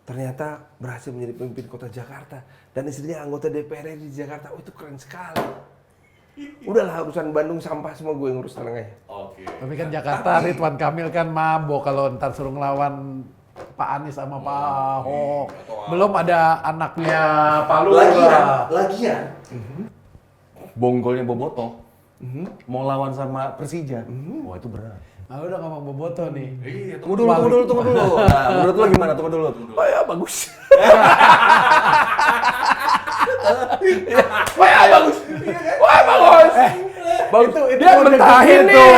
ternyata berhasil menjadi pemimpin kota Jakarta dan istrinya anggota DPR di Jakarta. Oh, itu keren sekali. Udahlah urusan Bandung sampah semua gue ngurus tenang aja. Oke. Tapi kan Jakarta, Ridwan Kamil kan mabok kalau ntar suruh ngelawan Pak Anies sama Pak Ahok. Belum ada anaknya Pak Lurah. Lagian. Bonggolnya Boboto mau lawan sama Persija. Wah, itu berat. Nah, udah ngomong Boboto nih. Iya, tunggu dulu. Nah, menurut lo gimana? Tunggu dulu. Oh ya bagus. Wah bagus. Itu Dia mentahin nih.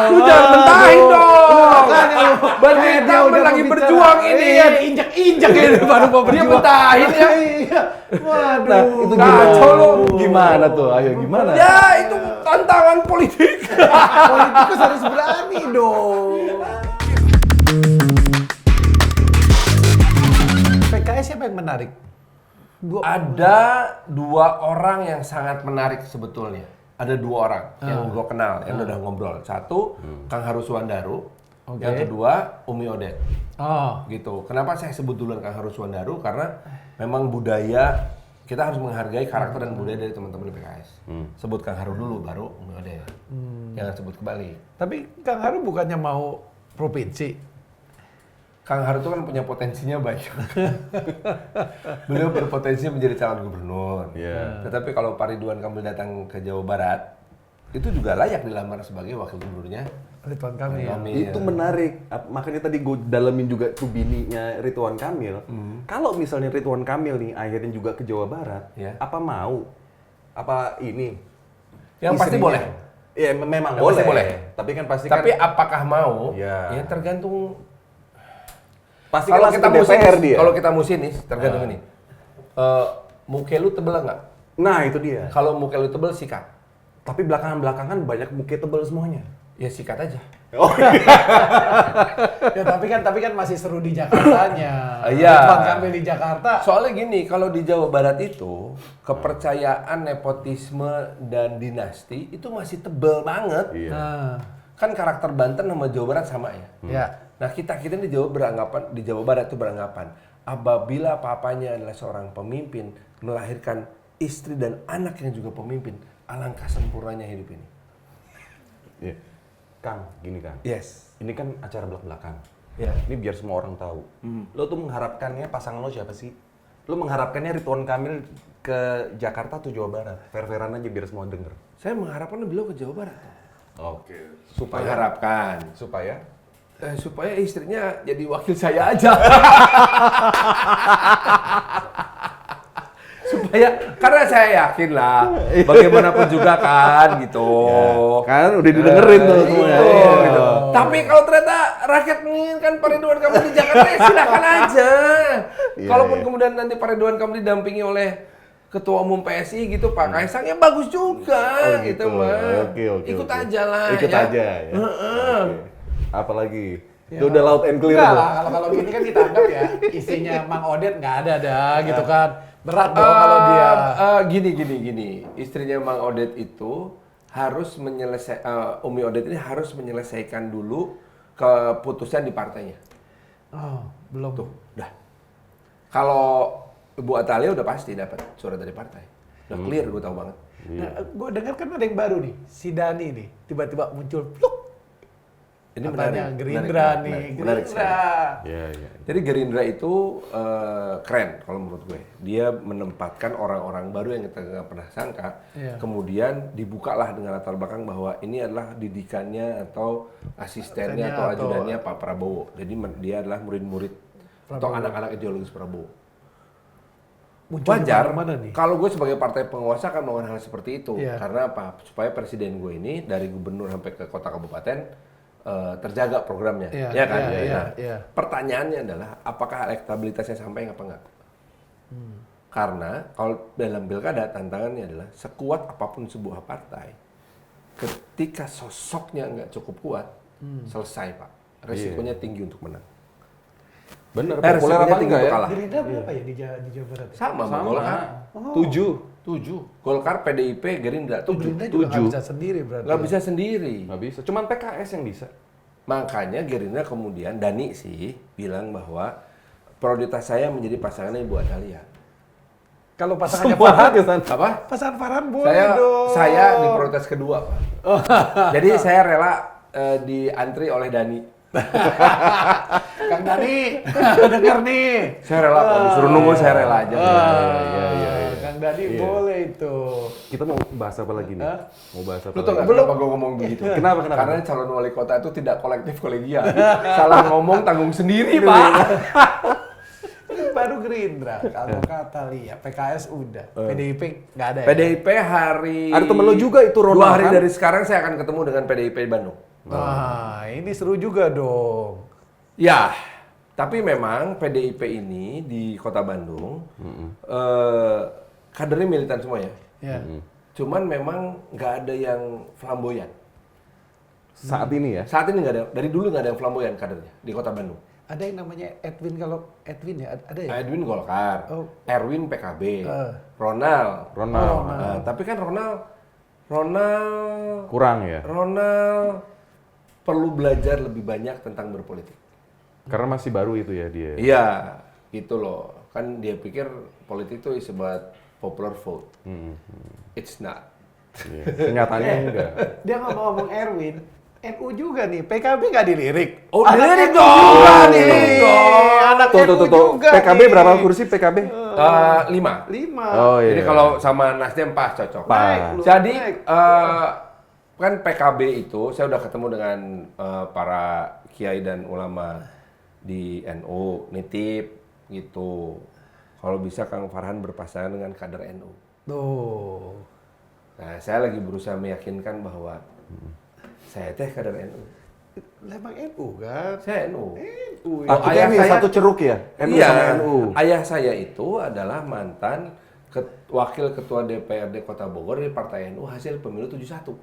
Lu jangan mentahin dong. Berarti dia lagi berjuang ini. Iya, diinjak-injak ini baru mau Dia berjuang. mentahin ya. Iya. Waduh. Nah, itu kacau lo. Gimana tuh? Ayo gimana? Ya itu tantangan politik. Politikus harus berani dong. PKS siapa yang menarik? Ada dua orang yang sangat menarik sebetulnya. Ada dua orang yang gue kenal, yang udah ngobrol. Satu, Kang Haru Suwandaru. Oke. Yang kedua, Umi Odet. Oh, Gitu. Kenapa saya sebut duluan Kang Haru Suwandaru? Karena memang budaya, kita harus menghargai karakter dan budaya dari teman-teman di PKS. Sebut Kang Haru dulu, baru Umi Odet. Jangan sebut kembali. tapi Kang Haru bukannya mau provinsi? Kang Haru itu kan punya potensinya banyak. Beliau berpotensi menjadi calon gubernur. Iya. Tetapi kalau Pak Ridwan Kamil datang ke Jawa Barat, itu juga layak dilamar sebagai wakil gubernurnya. Ridwan Kamil. Itu menarik. Makanya tadi gue dalemin juga tuh bininya Ridwan Kamil. Kalau misalnya Ridwan Kamil nih akhirnya juga ke Jawa Barat, Ya. apa mau? Apa ini? Yang pasti istrinya? boleh. Iya, memang Yang boleh. pasti boleh. Tapi kan pasti Tapi kan apakah mau? Ya. Ya tergantung. pasti Kalau kan kita langsung ke musinis, DPR dia. kalau kita musinis, tergantung ini. Muka lu tebel nggak? Nah, itu dia. Kalau muka lu tebel, sikat. Tapi belakangan banyak muka tebel semuanya. Ya sikat aja. Oh, Ya tapi kan masih seru di Jakartanya. Iya. Ridwan Kamil di Jakarta. Soalnya gini, kalau di Jawa Barat itu kepercayaan nepotisme dan dinasti itu masih tebel banget. iya. Nah, Kan karakter Banten sama Jawa Barat sama ya. ya. Nah kita di Jawa Barat itu beranggapan apabila papanya adalah seorang pemimpin melahirkan istri dan anak yang juga pemimpin, alangkah sempurnanya hidup ini. Iya. Kang, gini Kang. Yes. Ini kan acara belak-belakan. Ya. Ini biar semua orang tahu. Lo tuh mengharapkannya pasangan lo siapa sih? Lo mengharapkannya Ridwan Kamil ke Jakarta atau Jawa Barat? Fair-fairan aja biar semua denger. Saya mengharapkan beliau ke Jawa Barat. Oke. Mengharapkan Supaya supaya istrinya jadi wakil saya aja. Supaya karena saya yakin lah bagaimanapun juga kan gitu. kan udah didengerin tuh semuanya. Gitu, Iya. gitu. Tapi kalau ternyata rakyat menginginkan Pak Ridwan Kamil di Jakarta, ya silakan aja. Iya, Kalaupun iya. kemudian nanti Pak Ridwan Kamil didampingi oleh Ketua Umum PSI gitu, Pak Kaisang, ya bagus juga Oh, gitu mah. Oke. Ikut aja lah. Ikut ya. aja ya. Oke. Apalagi Ya. itu udah loud and clear Enggak tuh. lah, kalau gini kan kita anggap ya, istrinya Mang Odet nggak ada dah gitu kan. Berat dong kalau dia. Gini. Istrinya Mang Odet itu harus Umi Odet ini harus menyelesaikan dulu keputusan di partainya. Oh, belum. Tuh, udah. Kalau Ibu Atalia udah pasti dapat surat dari partai. Udah clear, gue tahu banget. Nah, gue dengar kan ada yang baru nih, si Dani nih, tiba-tiba muncul, pluk. Ini Katanya menarik, Gerindra menarik, nih, menarik Gerindra. sekali. Iya. Jadi Gerindra itu keren kalau menurut gue. Dia menempatkan orang-orang baru yang kita nggak pernah sangka. Iya. Kemudian dibukalah dengan latar belakang bahwa ini adalah didikannya atau asistennya atau Atau- ajudannya Pak Prabowo. Jadi dia adalah murid-murid atau anak-anak ideologis Prabowo. Muncul di Wajar, mana nih? kalau gue sebagai partai penguasa akan melakukan hal seperti itu. Iya. Karena apa? Supaya presiden gue ini dari gubernur sampai ke kota kabupaten terjaga programnya. Iya, Ya kan? iya, Nah, iya. pertanyaannya adalah apakah elektabilitasnya sampai apa enggak? Karena kalau dalam pilkada tantangannya adalah sekuat apapun sebuah partai, ketika sosoknya nggak cukup kuat, selesai Pak. Resikonya tinggi untuk menang. Bener, Resikonya populer apa tinggi enggak untuk ya? kalah. Gerindra berapa ya di Jawa Barat? Sama, Golkar. 7. Golkar, PDIP, Gerindra 7. Gerindra juga nggak bisa sendiri berarti. Nggak bisa sendiri. Nggak bisa. Cuman PKS yang bisa. Makanya Gerindra kemudian Dani sih bilang bahwa prioritas saya menjadi pasangannya Ibu Atalia. Kalau pasangannya Semua Farhan, ke sana. Apa? pasangan Farhan boleh dong. Saya di prioritas kedua, Pak. Jadi saya rela diantri oleh Dani. Kang Dani, dengar nih. Saya rela, Pak. Disuruh nunggu saya rela aja. Iya. Kang Dani boleh itu. Kita mau bahas apa lagi nih? Mau bahas apa Lu tau lagi? nggak kenapa gue ngomong begitu? Kenapa? Karena calon wali kota itu tidak kolektif kolegial. Salah ngomong tanggung sendiri, Pak. Ini baru Gerindra, kalau kata Lia, PKS udah, PDIP nggak ada ya? PDIP hari... Ada temen lo juga itu, Ronald, 2 hari kan? dari sekarang saya akan ketemu dengan PDIP Bandung. Nah, ini seru juga dong. Ya, tapi memang PDIP ini di kota Bandung, kadernya militan semua ya. Ya. Cuman memang nggak ada yang flamboyan. Saat ini ya? Saat ini nggak ada, dari dulu nggak ada yang flamboyan kadernya di kota Bandung. Ada yang namanya Edwin, kalau Edwin ya, ada ya? Edwin Golkar, Oh. Erwin PKB, Ronald. Ronald. Nah, tapi kan Ronald Kurang ya? Ronald perlu belajar lebih banyak tentang berpolitik. Karena masih baru itu ya dia. Iya, itu loh. Kan dia pikir politik itu is about popular vote. It's not. Iya. Kenyataannya enggak. Dia ngomong Erwin, NU juga nih, PKB nggak dilirik. Oh, Anak dilirik NU dong! juga nih. Dilirik dong! Anak Tuh, NU juga PKB nih. berapa kursi PKB? 5. 5. Oh iya. Jadi kalau sama Nasdem pas cocok. Pas. Jadi Naik. kan PKB itu saya udah ketemu dengan para kiai dan ulama di NU, nitip gitu. Kalau bisa Kang Farhan berpasangan dengan kader NU. Tuh. Nah, saya lagi berusaha meyakinkan bahwa saya teh kader NU. Lah, emang NU kan? Saya NU. NU. Takutnya ayah nih saya- satu ceruk ya? NU Iya, sama NU. ayah saya itu adalah mantan wakil ketua DPRD Kota Bogor di Partai NU hasil pemilu 71.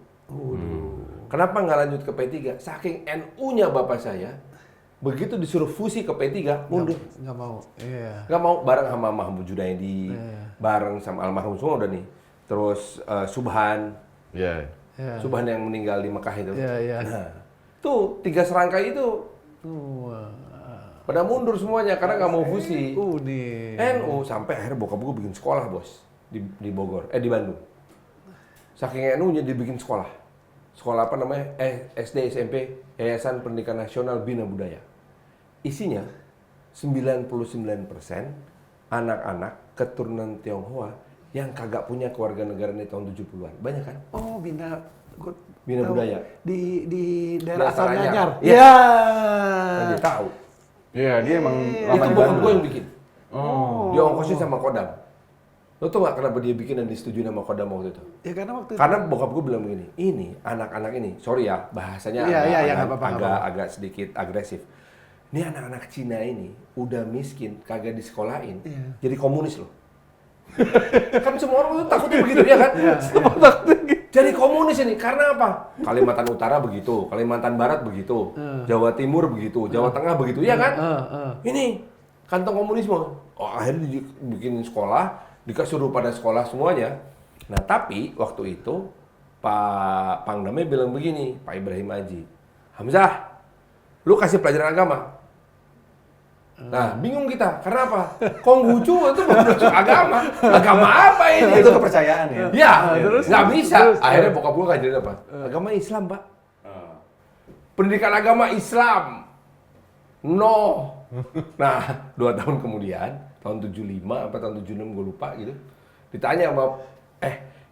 Kenapa nggak lanjut ke P3? Saking NU-nya bapak saya, begitu disuruh fusi ke P3, mundur. Nggak mau. Iya. Nggak mau, bareng sama Mahmud Junaidi, bareng sama almarhum semua udah nih. Terus Subhan, Iya. Iya. Subhan yang meninggal di Mekah itu. Iya, iya. Nah, tuh 3 serangkai itu Wah. pada mundur semuanya karena nggak mau fusi. NU nih. NU sampai akhirnya bokap gue bikin sekolah, Bos, di Bogor, di Bandung. Saking NU-nya dibikin sekolah. Sekolah apa namanya? SD, SMP, Yayasan Pendidikan Nasional Bina Budaya. Isinya 99% anak-anak keturunan Tionghoa yang kagak punya keluarga negara di tahun 70-an. Banyak kan? Oh, Bina Bina tahu. Budaya. Di daerah Desa asal Anyar. Anyar. Iya. Iya. Kan dia tahu. Iya, dia emang lama Itu di bokap Bandung. gue yang bikin. Oh. Dia ongkosin sama Kodam. Lo tau gak kenapa dia bikin dan disetujui sama Kodam waktu itu? Ya karena waktu itu. Karena bokap gue bilang begini, ini anak-anak ini, sorry ya bahasanya Iya, iya, iya, agak, nggak apa-apa, nggak apa-apa. agak sedikit agresif. Ini anak-anak Cina ini udah miskin, kagak disekolahin, Iya. jadi komunis loh. Kan semua orang tuh takutnya begitu ya kan? Semua takutnya gitu. Jadi komunis ini karena apa? Kalimantan Utara begitu, Kalimantan Barat begitu, Jawa Timur begitu, Jawa Tengah begitu, ya kan? Ini kantong komunisme. Oh, akhirnya dibikin sekolah, disuruh pada sekolah semuanya. Nah, tapi waktu itu Pak Pangdamnya bilang begini, Pak Ibrahim Haji, Hamzah, lu kasih pelajaran agama. Nah, bingung kita. Karena apa? Konghucu itu menuju agama. Agama apa ini? Itu kepercayaan ya? Ya, terus, nggak bisa. terus, Akhirnya bokap gue ngajarin apa? Agama Islam, Pak. Pendidikan agama Islam. No. Nah, 2 tahun kemudian, tahun 75 apa tahun 76 gue lupa gitu. Ditanya sama,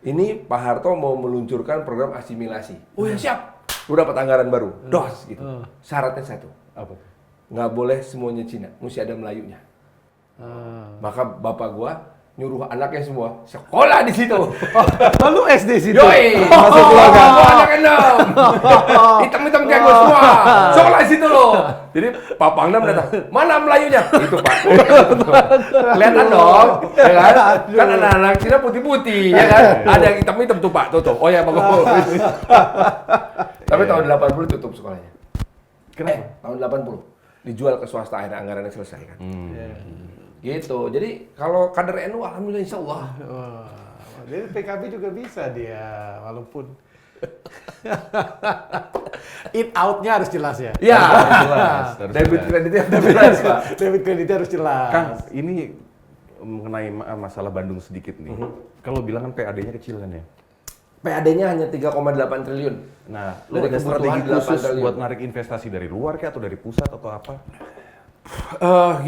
ini Pak Harto mau meluncurkan program asimilasi. Oh ya siap. Lu dapat anggaran baru. Dos gitu. Syaratnya satu. Apa tuh? Nggak boleh semuanya Cina, mesti ada Melayunya. Maka bapak gua nyuruh anaknya semua sekolah di situ. Lalu SD situ. Yoi, masuk keluarga. Anak 6. Hitam-hitam kayak gua semua. Sekolah di situ loh. Jadi Pak Pangdam datang, mana Melayunya? Itu Pak. Kelihatan dong, ya kan? Kan anak-anak Cina putih-putih, ya kan? Ada yang hitam-hitam tuh Pak, tuh. Oh ya bagus. Tapi tahun 80 tutup sekolahnya. Kenapa? Tahun 80 dijual ke swasta, akhirnya anggarannya selesai kan. Gitu. Jadi kalau kader NU alhamdulillah insyaallah. Wah, jadi PKB juga bisa dia, walaupun In out-nya harus jelas ya. Ya, Harus debit jelas. kreditnya harus jelas, Pak. Debit kreditnya harus jelas. Kang, ini mengenai masalah Bandung sedikit nih. Kalau bilang kan PAD-nya kecil kan ya? PAD-nya hanya 3,8 triliun. Nah, lu Dari ada kebutuhan strategi khusus 8 triliun. buat narik investasi dari luar kayak atau dari pusat atau apa?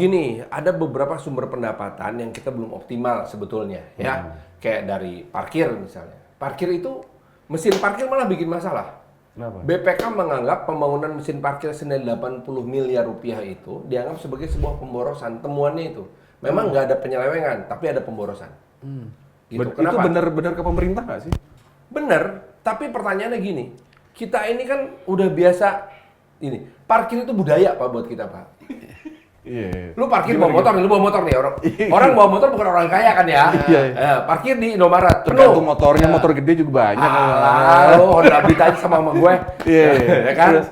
Gini, ada beberapa sumber pendapatan yang kita belum optimal sebetulnya, ya. Kayak dari parkir misalnya. Parkir itu, mesin parkir malah bikin masalah. Kenapa? BPK menganggap pembangunan mesin parkir senilai 80 miliar rupiah itu dianggap sebagai sebuah pemborosan. Temuannya itu, memang nggak ada penyelewengan, tapi ada pemborosan. Gitu. Itu Kenapa? benar-benar ke pemerintah nggak sih? Bener, tapi pertanyaannya gini, kita ini kan udah biasa, ini parkir itu budaya Pak buat kita Pak. Iya. Lu parkir bawa motor nih, lu bawa motor nih orang bawa motor bukan orang kaya kan ya. Parkir di Indomaret, Tergantung motornya, motor gede juga banyak. Lu Honda Beat aja sama gue, Iya. ya kan? Terus,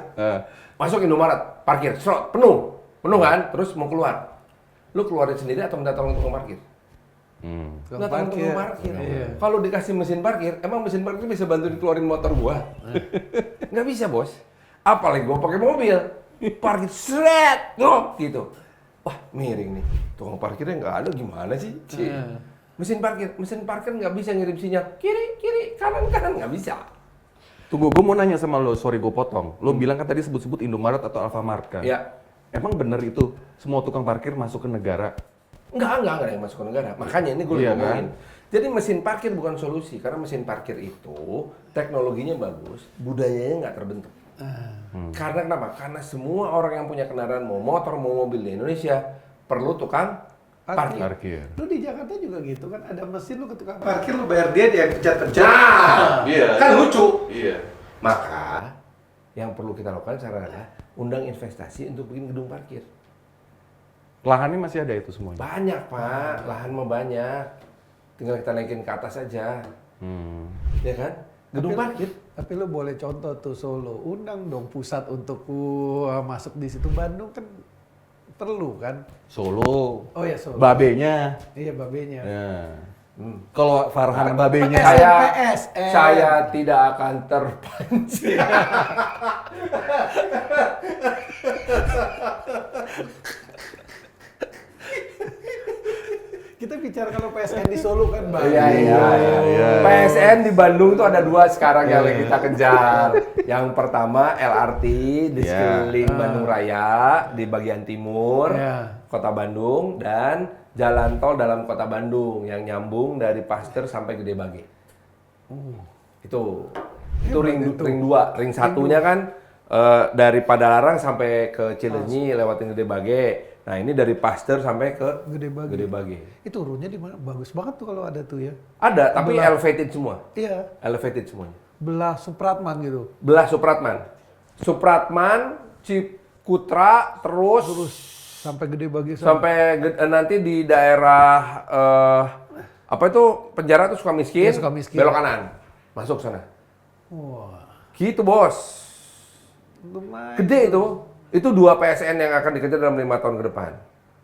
Masuk Indomaret, parkir, serot, penuh kan? Terus mau keluar, lu keluarin sendiri atau minta tolong tukang parkir? Minta tolong tukang parkir. Kalau dikasih mesin parkir, emang mesin parkir bisa bantu dikeluarin motor gua? Nggak bisa bos. Apalagi gua pakai mobil, parkir seret, gitu. Wah miring nih, tukang parkirnya nggak ada gimana sih? Mesin parkir nggak bisa ngirim sinyal kiri, kanan, nggak bisa. Tunggu, gue mau nanya sama lo, sorry gue potong. Lo bilang kan tadi sebut-sebut Indomaret atau Alfamart kan? Ya, Emang bener itu, semua tukang parkir masuk ke negara? nggak ada yang masuk ke negara. Makanya ini gue Iya, ngomongin. kan? Jadi mesin parkir bukan solusi, karena mesin parkir itu teknologinya bagus, budayanya nggak terbentuk. Karena kenapa? Karena semua orang yang punya kendaraan, mau motor, mau mobil di Indonesia, perlu tukang parkir. Parkir. Lu di Jakarta juga gitu kan, ada mesin lu ke tukang parkir, lu bayar dia yang pencet-pencet. Iya. Kan lucu. Iya. Maka, yang perlu kita lakukan sekarang adalah undang investasi untuk bikin gedung parkir. Lahannya masih ada itu semuanya? Banyak Pak, lahan mau banyak. Tinggal kita naikin ke atas aja. Ya kan? Gedung parkir. Tapi lu boleh contoh tuh Solo, undang dong pusat untuk masuk di situ. Bandung kan perlu kan? Solo. Oh ya Solo. Babenya. Iya babenya. Ya. Kalau Farhan babenya. Saya tidak akan terpancing. Kita bicara kalau PSN di Solo kan Bang. Iya. PSN di Bandung tuh ada 2 sekarang yang lagi kita kejar. Yang pertama LRT di sekeliling Bandung Raya di bagian timur kota Bandung, dan jalan tol dalam kota Bandung yang nyambung dari Pasteur sampai Gede Bage. Itu ring 2, ring satunya kan dari Padalarang sampai ke Cileunyi lewatin Gede Bage. Nah ini dari Pasteur sampai ke Gede Bage. Itu turunnya di mana? Bagus banget tuh kalau ada tuh ya. Ada, tapi elevated semua. Iya. Elevated semuanya. Belah Supratman gitu. Belah Supratman, Ciputra, terus Sampai Gede Bage. nanti di daerah apa itu penjara tuh Sukamiskin, Iya, Sukamiskin. belok kanan, masuk sana. Wah. Gitu bos. Lumayan. Gede itu. Itu 2 PSN yang akan dikejar dalam 5 tahun ke depan.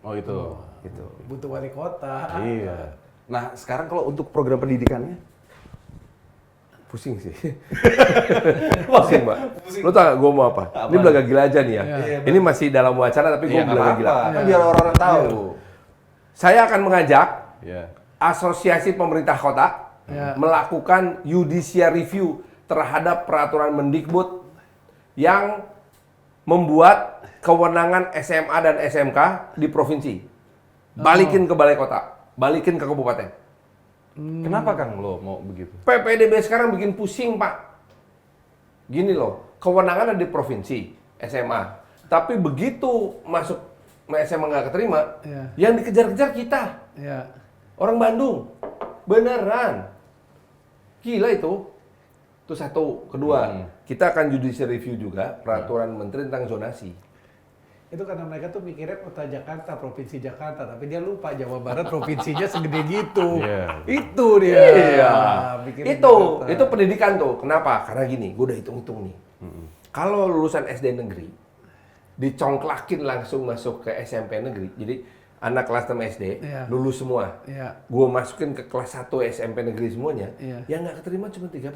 Oh itu. Gitu. Butuh wali kota. Iya. Nah sekarang kalau untuk program pendidikannya? Pusing sih. Pusing, Mbak. Lu tau gak gue mau apa? Ini belaga gila aja nih ya. Ini masih dalam wacana tapi gue belaga gila. Kan biar orang-orang tahu. Saya akan mengajak Iya. Asosiasi Pemerintah Kota melakukan judicial review terhadap peraturan Mendikbud yang membuat kewenangan SMA dan SMK di provinsi. Balikin ke balai kota, balikin ke kabupaten. Kenapa Kang lo mau begitu? PPDB sekarang bikin pusing, Pak. Gini loh, kewenangan ada di provinsi, SMA. Tapi begitu masuk SMA nggak keterima, yang dikejar-kejar kita. Iya. Orang Bandung. Beneran. Gila itu. Itu satu. Kedua, kita akan judicial review juga peraturan menteri tentang zonasi. Itu karena mereka tuh mikirnya kota Jakarta, provinsi Jakarta, tapi dia lupa Jawa Barat provinsinya segede gitu. Itu dia. Iya. Mikirnya Itu Jakarta. pendidikan tuh. Kenapa? Karena gini, gue udah hitung-hitung nih. Kalau lulusan SD negeri, dicongklakin langsung masuk ke SMP negeri. Jadi anak kelas 6 SD, lulus semua. Gue masukin ke kelas 1 SMP negeri semuanya, yang nggak keterima cuma 3%.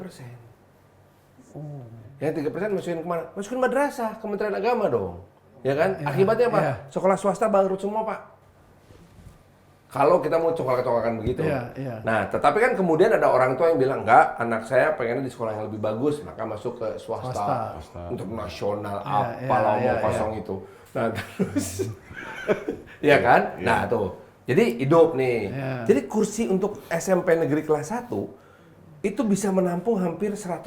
Yang 3% masukin kemana? Masukin madrasah, Kementerian Agama dong. Ya kan? Akibatnya apa? Iya. Sekolah swasta bangkrut semua, Pak. Kalau kita mau cokolak-cokolakan begitu. Iya. Nah, tetapi kan kemudian ada orang tua yang bilang, enggak, anak saya pengennya di sekolah yang lebih bagus, maka masuk ke swasta. Untuk nasional, apalah mau kosong itu. Nah, terus, ya kan? Nah, tuh. Jadi hidup nih. Jadi kursi untuk SMP negeri kelas 1, itu bisa menampung hampir 100%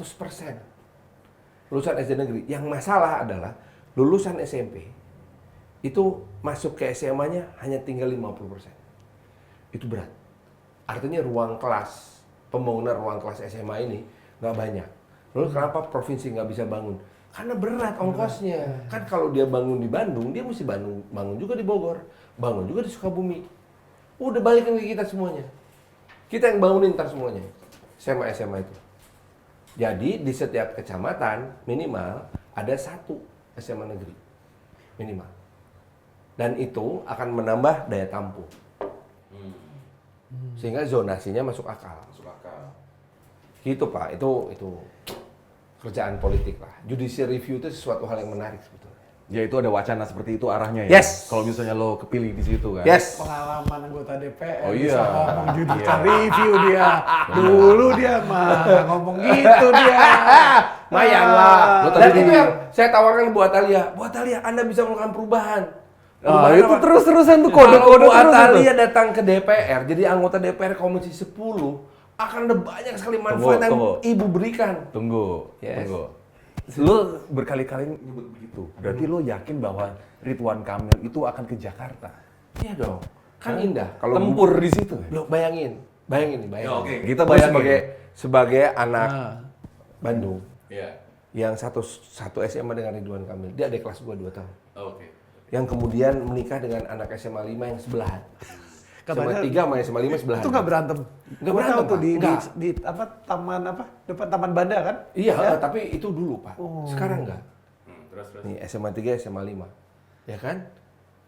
lulusan SD negeri. Yang masalah adalah, lulusan SMP, itu masuk ke SMA-nya hanya tinggal 50%. Itu berat. Artinya ruang kelas, pembangunan ruang kelas SMA ini nggak banyak. Lalu kenapa provinsi nggak bisa bangun? Karena berat ongkosnya. Kan kalau dia bangun di Bandung, dia mesti bangun juga di Bogor, bangun juga di Sukabumi. Udah balikin ke kita semuanya. Kita yang bangunin ntar semuanya. SMA itu. Jadi di setiap kecamatan minimal ada 1 SMA negeri. Minimal. Dan itu akan menambah daya tampung. Sehingga zonasinya masuk akal. Gitu Pak, itu kerjaan politik lah. Judicial review itu sesuatu hal yang menarik sebetulnya. Ya itu ada wacana seperti itu arahnya ya. Yes. Kalau misalnya lo kepilih di situ kan. Yes. Pengalaman anggota DPR. Oh, bisa iya. ngomong judicial review dia. Dulu dia mah ngomong gitu dia. Mayan lah. Dan tadi itu yang saya tawarkan buat Alia. Buat Alia, Anda bisa melakukan perubahan. Itu apa? terus-terusan tuh Kalau kode-kode Bu terus itu. Atalia datang ke DPR, jadi anggota DPR Komisi 10, akan ada banyak sekali manfaat yang Ibu berikan. Tunggu. Yes. Lo berkali-kali nyebut begitu. Berarti lo yakin bahwa Ridwan Kamil itu akan ke Jakarta? Iya dong. Kan indah. Kalau tempur di situ. Loh, bayangin nih, bayangin. Ya, oke, kita Gua bayangin. sebagai anak Bandung, Iya. yang satu SMA dengan Ridwan Kamil, dia adik kelas gua 2 tahun. Oke. Yang kemudian menikah dengan anak SMA 5 yang sebelahan. Katanya SMA 3 sama SMA 5 sebelahan. itu nggak berantem. Nggak Gua berantem, tahu tuh Pak. Nggak. di apa taman apa depan Taman Banda kan? Iya, tapi itu dulu, Pak. Sekarang enggak. Terus. Nih, SMA 3, SMA 5. Ya kan?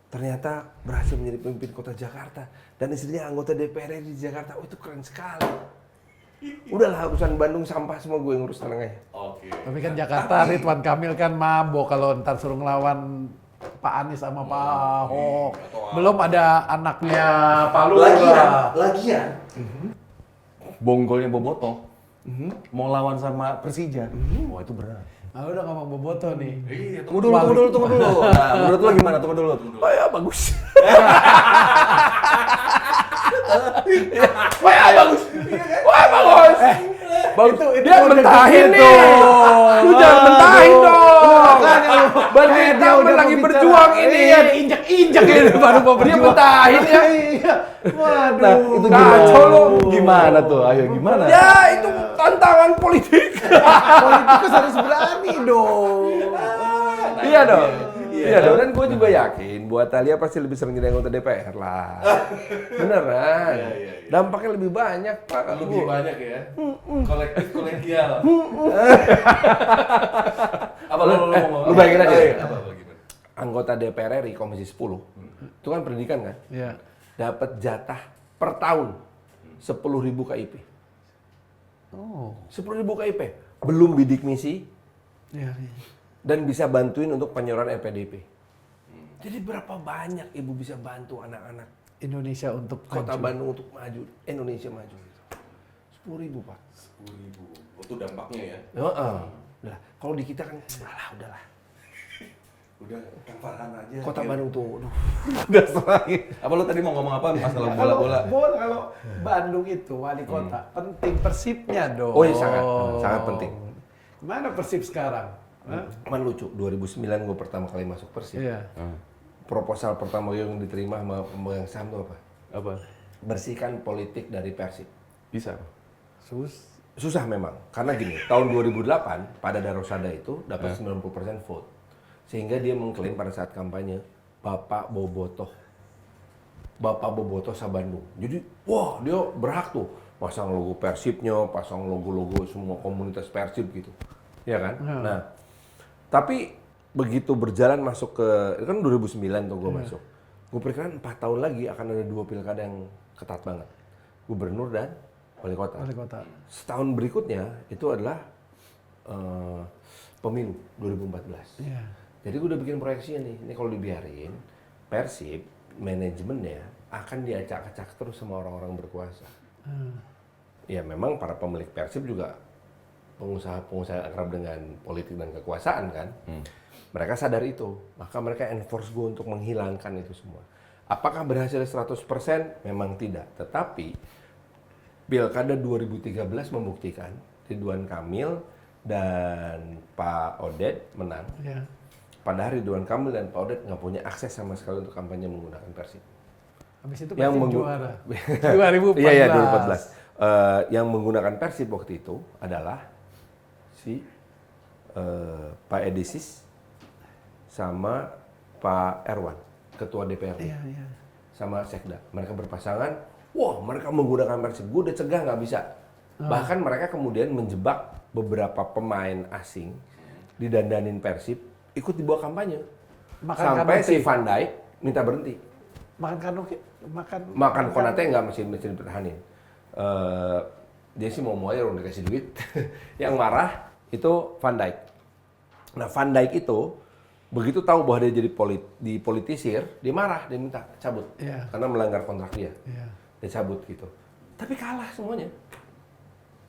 Ternyata berhasil menjadi pemimpin kota Jakarta. Dan istrinya anggota DPR di Jakarta. Oh, itu keren sekali. Udahlah, urusan Bandung sampah semua gue ngurus, tenang aja. Oke. Tapi kan Jakarta Ridwan Kamil kan mabok kalau ntar suruh ngelawan Pak Anies sama Pak Ahok. Belum ada anaknya Pak Lurah. Lagian. Bonggolnya Boboto. Mau lawan sama Persija. Wah, itu berat. Nah, udah ngomong Boboto nih. Iya, tunggu dulu. Nah, menurut lo gimana? Tunggu dulu. Oh ya, bagus. Wah, bagus. Wah, bagus. Itu Dia mentahin nih. Lu jangan mentahin dong. Berarti dia lagi berjuang ini. Iya, diinjak-injak ini baru mau Dia berjuang. mentahin ya. Iya. Waduh. Nah, itu Kacau lo. Gimana tuh? Ayo gimana? Ya, itu tantangan politik. Politikus harus berani dong. Iya dong. Iya dong. Dan gue juga yakin buat Talia pasti lebih sering jadi anggota DPR lah. Beneran. Dampaknya lebih banyak, Pak. Lebih banyak ya. Kolektif kolegial. Apa lo ngomong? Lu bayangin aja. Apa gimana? Anggota DPR RI Komisi 10. Itu kan pendidikan kan? Iya. Dapat jatah per tahun 10.000 KIP. Oh. 10.000 KIP. Belum bidik misi Iya. dan bisa bantuin untuk penyaluran LPDP. Jadi berapa banyak ibu bisa bantu anak-anak Indonesia untuk Kota maju. Bandung untuk maju, Indonesia maju. 10.000, Pak. 10.000. Itu dampaknya ya. Heeh. Udah, kalau di kita kan udahlah. Udah Kang Farhan aja. Kota Bandung tuh, aduh. Udah serangin. Apa lo tadi mau ngomong apa masalah bola-bola? Kalau Bandung itu wali kota penting Persibnya dong. Oh iya, sangat penting. Gimana Persib sekarang? Hah? Cuman lucu, 2009 gue pertama kali masuk Persib. Iya. Proposal pertama yang diterima sama pemegang saham itu apa? Apa? Bersihkan politik dari Persib. Bisa. Susah memang, karena gini, tahun 2008 pada Darosada itu dapat 90% vote. Sehingga dia mengklaim pada saat kampanye, Bapak Bobotoh Sabandung. Jadi, wah dia berhak tuh pasang logo Persibnya, pasang logo-logo semua komunitas Persib gitu. Ya kan? Nah, tapi begitu berjalan masuk ke, itu kan 2009 tuh gue masuk. Gue perkirakan 4 tahun lagi akan ada 2 pilkada yang ketat banget. Gubernur dan wali kota. Wali kota. Setahun berikutnya itu adalah pemilu 2014. Iya. Jadi gue udah bikin proyeksinya nih. Ini kalau dibiarin, Persib manajemennya akan diacak-acak terus sama orang-orang berkuasa. Ya memang para pemilik Persib juga pengusaha-pengusaha yang akrab dengan politik dan kekuasaan kan. Mereka sadar itu, maka mereka enforce gue untuk menghilangkan itu semua. Apakah berhasil 100%? Memang tidak. Tetapi Pilkada 2013 membuktikan Ridwan Kamil dan Pak Odet menang. Iya. Padahal Ridwan Kamil dan Pak Odet nggak punya akses sama sekali untuk kampanye menggunakan Persib. Habis itu Yang Persib juara. 2014. Iya, 2014. Yang menggunakan Persib waktu itu adalah si Pak Edisis sama Pak Erwan, Ketua DPRD, Iya, iya. sama Sekda. Mereka berpasangan, wah mereka menggunakan Persib. Gue udah cegah nggak bisa. Bahkan mereka kemudian menjebak beberapa pemain asing, didandanin Persib, ikut dibawa kampanye. Sampai si Van Dijk minta berhenti. Makan Kanoke? Makan Konate nggak mesti dipertahanin. Dia sih mau aja orang dikasih duit. Yang marah itu Van Dijk. Nah Van Dijk itu begitu tahu bahwa dia jadi dipolitisir, dia marah, dia minta cabut. Iya. Karena melanggar kontrak dia. Iya. Dia cabut gitu. Tapi kalah semuanya.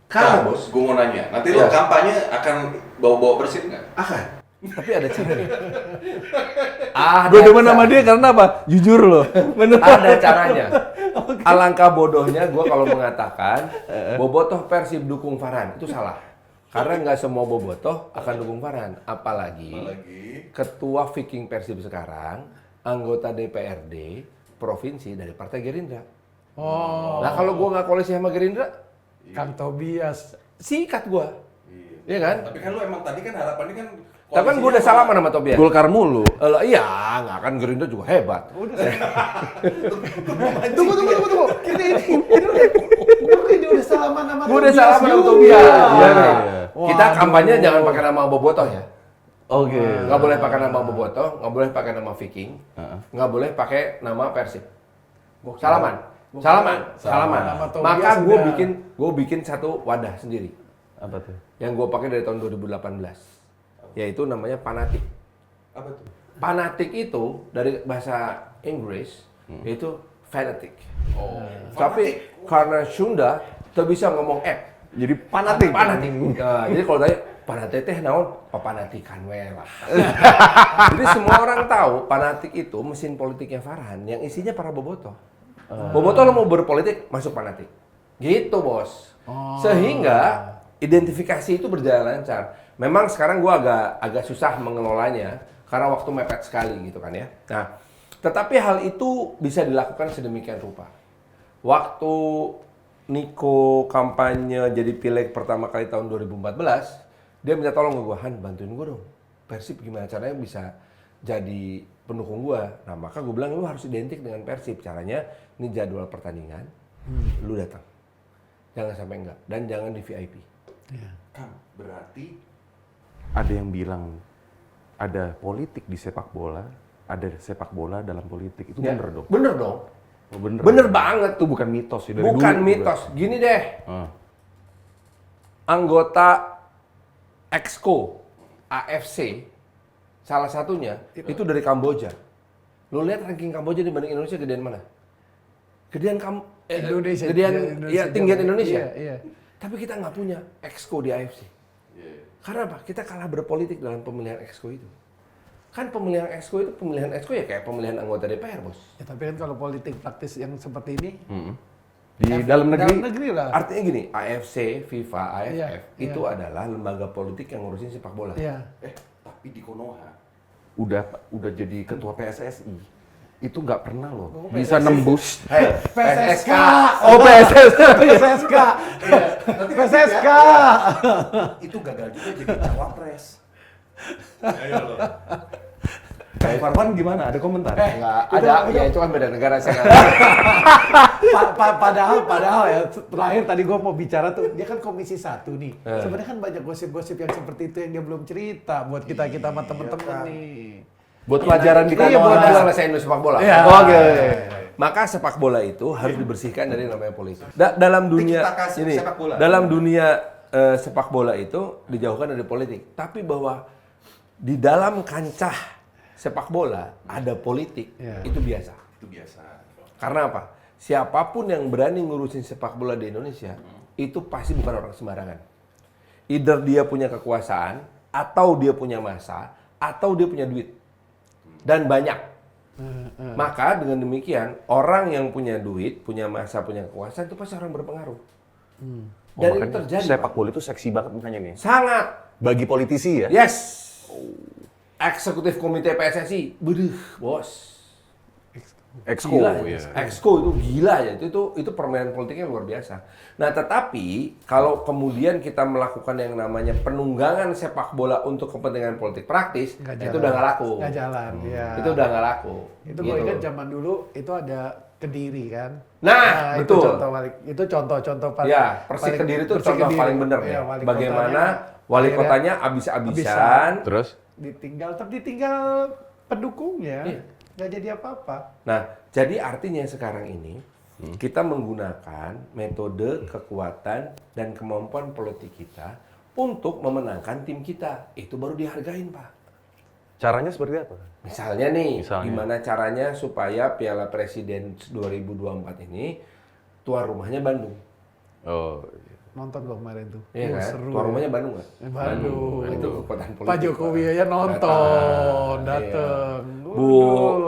Kalah bos, gue mau nanya. Nanti lo kampanye akan bawa-bawa Persib nggak? Akan. Tapi ada caranya. Gue demen sama dia karena apa? Jujur loh. Ada caranya. Alangkah bodohnya gue kalau mengatakan Bobotoh Persib dukung Farhan, itu salah. Karena nggak semua Bobotoh akan dukung Farhan. Apalagi ketua Viking Persib sekarang anggota DPRD provinsi dari Partai Gerindra. Oh. Nah kalau gue nggak koalisi sama Gerindra, Kang Tobias. sikat gue. Iya kan? Tapi kan lo emang tadi kan harapannya kan. Tapi kan gue udah salaman sama Tobias. Golkar mulu. Iya, nggak kan Gerindra juga hebat. Tunggu. Ini udah salaman sama Gue udah Tobias salaman sama juga. Tobias. Iya, Iya. Kita kampanye jangan pakai nama Bobotoh ya. Oke. Nggak boleh pakai nama Bobotoh, nggak boleh pakai nama Viking, nggak boleh pakai nama Persib. Salaman. Nama Tobias Maka udah. gue bikin satu wadah sendiri Apa tuh? yang gue pakai dari tahun 2018. Yaitu namanya Fanatik. Apa tuh? Fanatik itu dari bahasa Inggris yaitu fanatic. Oh. Tapi karena Sunda tak bisa ngomong Jadi fanatik. Fanatik. Jadi kalau tanya fanatik teh naon? Oh panatikan we lah. Jadi semua orang tahu fanatik itu mesin politiknya Farhan yang isinya para bobotoh. Bobotoh lo mau berpolitik masuk fanatik. Gitu bos. Sehingga identifikasi itu berjalan lancar. Memang sekarang gua agak susah mengelolanya karena waktu mepet sekali gitu kan ya. Nah, tetapi hal itu bisa dilakukan sedemikian rupa. Waktu Niko kampanye jadi pileg pertama kali tahun 2014, dia minta tolong ke gua, Han bantuin gua dong. Persib gimana caranya bisa jadi pendukung gua. Nah, maka gua bilang lu harus identik dengan Persib. Caranya ini jadwal pertandingan, lu datang. Jangan sampai enggak dan jangan di VIP. Iya. Kang, berarti Ada yang bilang ada politik di sepak bola, ada sepak bola dalam politik. Itu Ya, bener dong? Bener dong. Oh, bener. Bener banget. Itu bukan mitos ya dari Bukan dulu mitos. juga. Gini deh. Anggota Exco AFC salah satunya itu dari Kamboja. Lo lihat ranking Kamboja dibanding Indonesia gedean mana? Indonesia. Ya tinggian Indonesia. Iya. Tapi kita nggak punya Exco di AFC. Karena apa? Kita kalah berpolitik dalam pemilihan Exco itu. Kan pemilihan Exco itu pemilihan Exco ya kayak pemilihan anggota DPR, bos. Ya, tapi kan kalau politik praktis yang seperti ini Di dalam negeri. dalam negeri lah. Artinya gini, AFC, FIFA, AFF Iya, itu adalah lembaga politik yang ngurusin sepak bola. Iya. tapi di Konoha Udah jadi ketua PSSI. Itu nggak pernah loh bisa nembus. Hei, PSSK. Oh PSSI. PSSK. PSSK. itu gagal juga jadi cawapres. Ayo lo. Kayak Farhan gimana? Ada komentar? Nggak ada, ya itu kan beda negara saya nggak tahu. Padahal ya terakhir tadi gua mau bicara tuh dia kan komisi 1 nih. Sebenarnya kan banyak gosip-gosip yang seperti itu yang dia belum cerita buat kita sama temen-temen nih. Buat pelajaran di Iya, Konoha. buat selesaiin sepak bola. Iya. Oke. Maka sepak bola itu harus dibersihkan dari namanya politik. Dalam dunia Kita kasih ini, sepak bola. dalam dunia sepak bola itu dijauhkan dari politik, tapi bahwa di dalam kancah sepak bola ada politik, itu biasa. Itu biasa. Karena apa? Siapapun yang berani ngurusin sepak bola di Indonesia, itu pasti bukan orang sembarangan. Either dia punya kekuasaan, atau dia punya massa, atau dia punya duit. Dan banyak. Maka dengan demikian, orang yang punya duit, punya massa, punya kekuasaan, itu pasti orang berpengaruh. Dan itu terjadi. Sepak bola itu seksi banget makanya nih. Sangat. Bagi politisi ya? Yes. Eksekutif komite PSSI, bos. Exco, Gila, ya. Exco itu gila ya, itu permainan politiknya luar biasa. Nah, tetapi kalau kemudian kita melakukan yang namanya penunggangan sepak bola untuk kepentingan politik praktis, itu udah nggak laku. Nggak jalan, ya. Itu udah nggak laku. Itu gue ingat zaman dulu itu ada Kediri kan. Nah, itu betul. itu contoh paling. Ya, Persik Kediri itu Persik contoh Kediri. paling benar Ya, ya. wali Bagaimana kotanya wali akhirnya kotanya abis-abisan. Terus? ditinggal pendukungnya, Iya. nggak jadi apa-apa. Nah, jadi artinya sekarang ini kita menggunakan metode kekuatan dan kemampuan politik kita untuk memenangkan tim kita. Itu baru dihargain, Pak. Caranya seperti apa? Misalnya nih, Misalnya. gimana caranya supaya Piala Presiden 2024 ini tuan rumahnya Bandung. Oh, Nonton gua kemarin tuh. Iya kan? Seru. Tuan rumahnya Bandung nggak? Bandung. Itu kekuatan politik. Pak Jokowi Pak. aja nonton, dateng.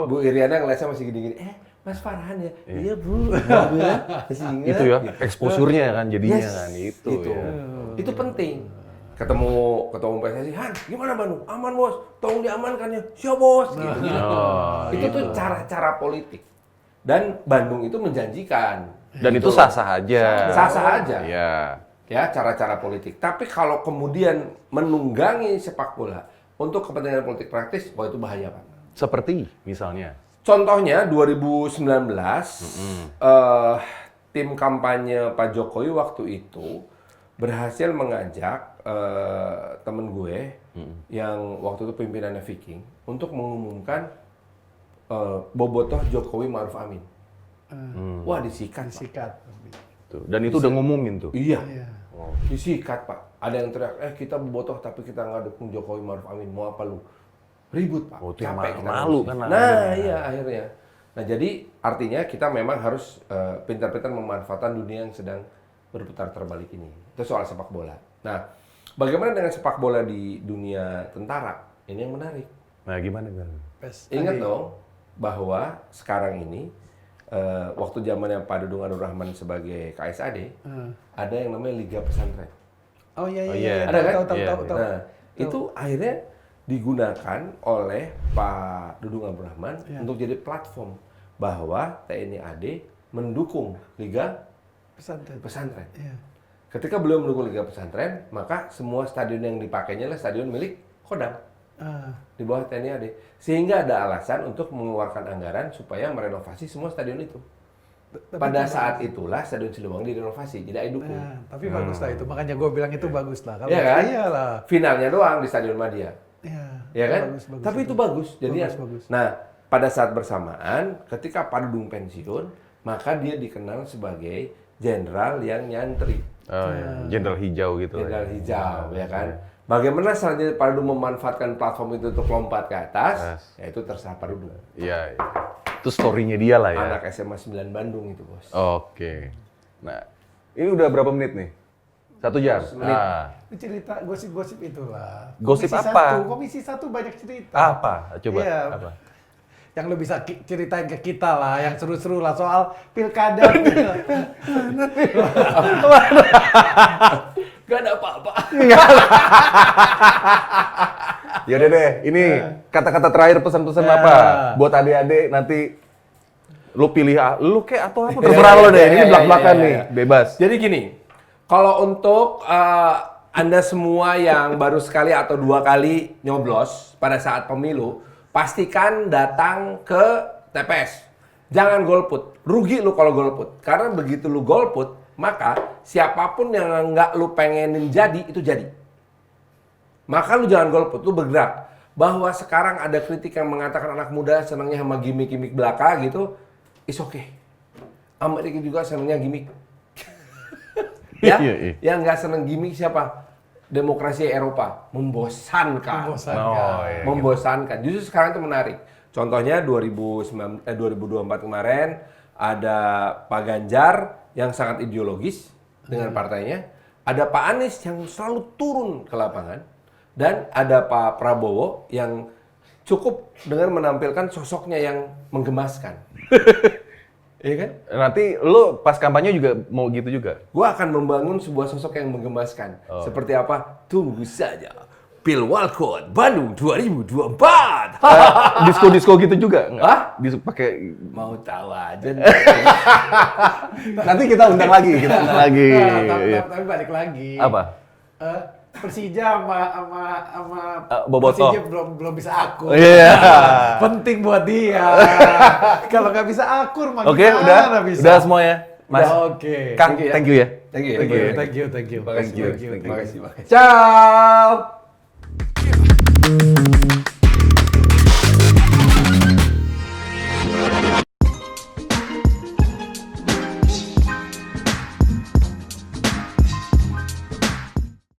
Bu Iriana ngeliatnya masih gini-gini. Mas Farhan ya? Iya Bu. Masih ingat. itu ya, exposure-nya kan jadinya Yes, kan itu. itu. Ya. Itu penting. Ketemu ketua umum PSSI, Han, gimana Bandung? Aman bos, tolong diamankan ya. Siap bos. Gitu. Itu tuh cara-cara politik. Dan Bandung itu menjanjikan. Dan itu sah-sah aja. Sah-sah aja. Iya. Ya, cara-cara politik. Tapi kalau kemudian menunggangi sepak bola untuk kepentingan politik praktis, wah itu bahaya Pak. Seperti misalnya. Contohnya 2019, tim kampanye Pak Jokowi waktu itu berhasil mengajak temen gue yang waktu itu pimpinannya Viking untuk mengumumkan bobotoh Jokowi Ma'ruf Amin. Wah disikat, Pak. Sikat. Tuh. Dan itu udah ngumumin tuh. Iya, Iya. disikat Pak. Ada yang teriak, kita bobotoh tapi kita nggak dukung Jokowi Ma'ruf Amin. Mau apa lu? Ribut Pak. Oh, itu yang Capek kita malu ngurusin. kan Nah akhirnya. iya akhirnya. Nah jadi artinya kita memang harus pintar-pintar memanfaatkan dunia yang sedang berputar terbalik ini. Itu soal sepak bola. Nah bagaimana dengan sepak bola di dunia tentara? Ini yang menarik. Nah, gimana? Ingat dong bahwa sekarang ini waktu zamannya Pak Dudung Abdul Rahman sebagai KSAD ada yang namanya Liga Pesantren. Oh iya Oh, iya. iya. iya. Ada kan? Tahu. Iya, Nah, itu akhirnya digunakan oleh Pak Dudung Abdul Rahman untuk jadi platform bahwa TNI AD mendukung Liga Pesantren. Iya. Ketika beliau mendukung Liga Pesantren, maka semua stadion yang dipakainya adalah stadion milik Kodam di bawah TNI AD. Sehingga ada alasan untuk mengeluarkan anggaran supaya merenovasi semua stadion itu. Pada saat itulah Stadion Siliwangi direnovasi, jadi ayo dukung. Nah, tapi bagus lah itu. Makanya gue bilang itu bagus lah. Kalau Iya kan? Iyalah. Finalnya doang di Stadion Madia. Iya. Ya kan? Bagus, Tapi itu bagus. Jadi bagus. Nah, pada saat bersamaan ketika Pak Dudung pensiun, maka dia dikenal sebagai jenderal yang nyantri, Oh, iya. Jenderal hijau gitu. jenderal hijau, ya kan? Bagaimana selanjutnya Pak Dudung memanfaatkan platform itu untuk lompat ke atas? Ya itu terserah Pak Dudung. Iya. Itu story-nya dia lah ya. Anak SMA 9 Bandung itu, Bos. Oke. Nah, ini udah berapa menit nih? 1 jam. Nah, Itu cerita gosip-gosip itulah. Gosip Komisi apa? 1, Komisi 1 banyak cerita. apa? Coba. Iya. Apa? Yang lo bisa ceritain ke kita lah, yang seru-seru lah soal pilkada. Gak ada apa-apa. Yaudah deh, ini kata-kata terakhir pesan-pesan Ya. apa? Buat adik-adik nanti lu pilih lu kayak atau apa terserah lo deh. Ini belak-belakan nih, bebas. Jadi gini, kalau untuk Anda semua yang baru sekali atau 2 kali nyoblos pada saat pemilu, pastikan datang ke TPS. Jangan golput. Rugi lu kalau golput. Karena begitu lu golput, maka siapapun yang nggak lu pengenin jadi, itu jadi. Maka lu jangan golput, lu bergerak. Bahwa sekarang ada kritik yang mengatakan anak muda senangnya sama gimmick-gimmick belaka gitu, is okay. Amerika juga senangnya gimmick. Ya, Iya, iya. yang nggak seneng gimmick siapa? Demokrasi Eropa membosankan. Membosankan. Justru sekarang itu menarik. Contohnya 2024 kemarin ada Pak Ganjar yang sangat ideologis dengan partainya, ada Pak Anies yang selalu turun ke lapangan, dan ada Pak Prabowo yang cukup dengan menampilkan sosoknya yang menggemaskan. Iya kan? Nanti lu pas kampanye juga mau gitu juga? Gua akan membangun sebuah sosok yang menggemaskan. Seperti apa? Tunggu saja. Pilwalkot Bandung 2024. Disko-disko gitu juga? Nggak? Hah? Pakai... Mau tahu aja. Nanti kita undang lagi, Nah, tapi balik lagi. Apa? Persija sama Bobotoh. Persija belum bisa akur. Iya. Penting buat dia. Kalau nggak bisa akur, mah Oke, gimana udah bisa? udah semua ya, Mas. Oke. Kang, thank you ya. Thank you. Thank you. Makasih. Thank you. Makasih. Ciao.